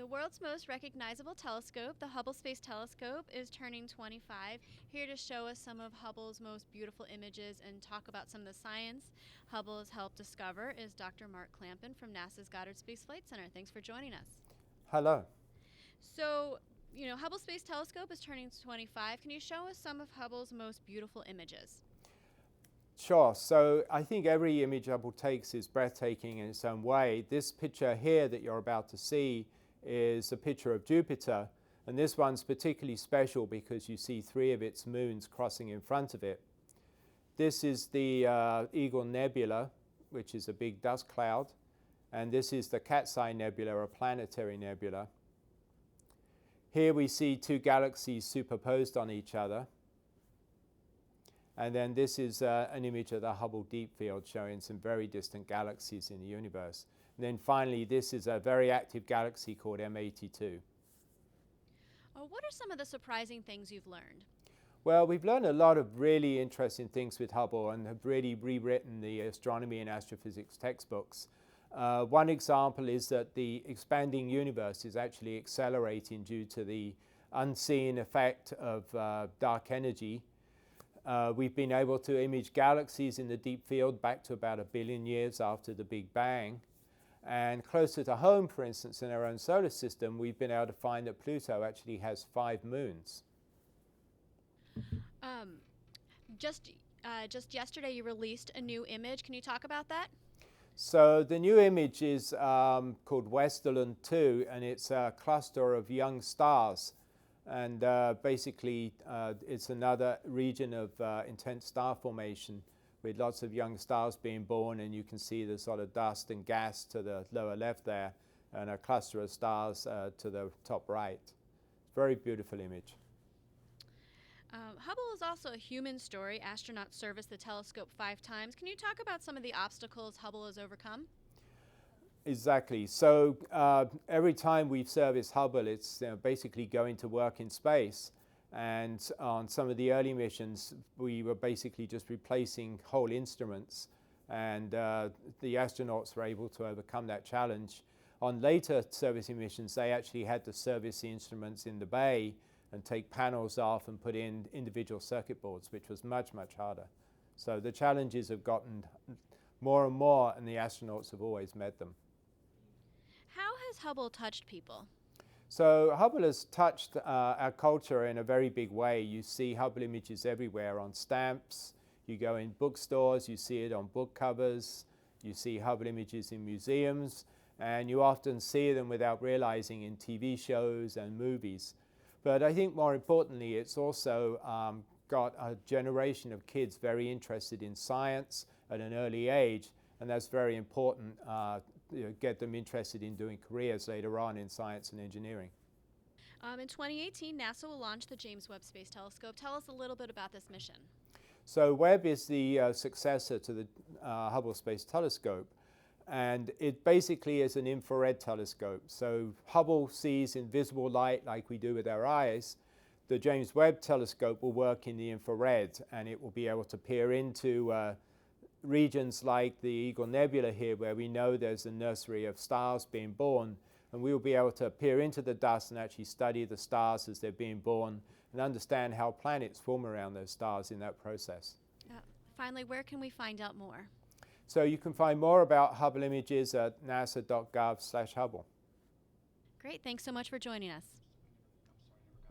The world's most recognizable telescope, the Hubble Space Telescope, is turning 25. Here to show us some of Hubble's most beautiful images and talk about some of the science Hubble has helped discover is Dr. Mark Clampin from NASA's Goddard Space Flight Center. Thanks for joining us. Hello. So, Hubble Space Telescope is turning 25. Can you show us some of Hubble's most beautiful images? Sure. So I think every image Hubble takes is breathtaking in its own way. This picture here that you're about to see is a picture of Jupiter, and this one's particularly special because you see 3 of its moons crossing in front of it. This is the Eagle Nebula, which is a big dust cloud, and this is the Cat's Eye Nebula, a planetary nebula. Here we see 2 galaxies superposed on each other. And then this is an image of the Hubble Deep Field showing some very distant galaxies in the universe. And then finally, this is a very active galaxy called M82. What are some of the surprising things you've learned? Well, we've learned a lot of really interesting things with Hubble and have really rewritten the astronomy and astrophysics textbooks. One example is that the expanding universe is actually accelerating due to the unseen effect of dark energy. We've been able to image galaxies in the deep field back to about 1 billion years after the Big Bang. And closer to home, for instance, in our own solar system, we've been able to find that Pluto actually has 5 moons. Just yesterday you released a new image. Can you talk about that? So the new image is called Westerlund 2, and it's a cluster of young stars. And basically, it's another region of intense star formation with lots of young stars being born, and you can see the sort of dust and gas to the lower left there, and a cluster of stars to the top right. Very beautiful image. Hubble is also a human story. Astronauts serviced the telescope 5 times. Can you talk about some of the obstacles Hubble has overcome? Exactly. So every time we've serviced Hubble, it's basically going to work in space. And on some of the early missions, we were basically just replacing whole instruments. And the astronauts were able to overcome that challenge. On later servicing missions, they actually had to service the instruments in the bay and take panels off and put in individual circuit boards, which was much, much harder. So the challenges have gotten more and more, and the astronauts have always met them. How has Hubble touched people? So Hubble has touched our culture in a very big way. You see Hubble images everywhere on stamps. You go in bookstores, you see it on book covers. You see Hubble images in museums. And you often see them without realizing in TV shows and movies. But I think more importantly, it's also got a generation of kids very interested in science at an early age. And that's very important. Get them interested in doing careers later on in science and engineering. In 2018, NASA will launch the James Webb Space Telescope. Tell us a little bit about this mission. So Webb is the successor to the Hubble Space Telescope, and it basically is an infrared telescope. So Hubble sees invisible light like we do with our eyes. The James Webb Telescope will work in the infrared, and it will be able to peer into regions like the Eagle Nebula here, where we know there's a nursery of stars being born, and we will be able to peer into the dust and actually study the stars as they're being born and understand how planets form around those stars in that process. Finally, where can we find out more? So you can find more about Hubble images at nasa.gov/Hubble. Great, thanks so much for joining us.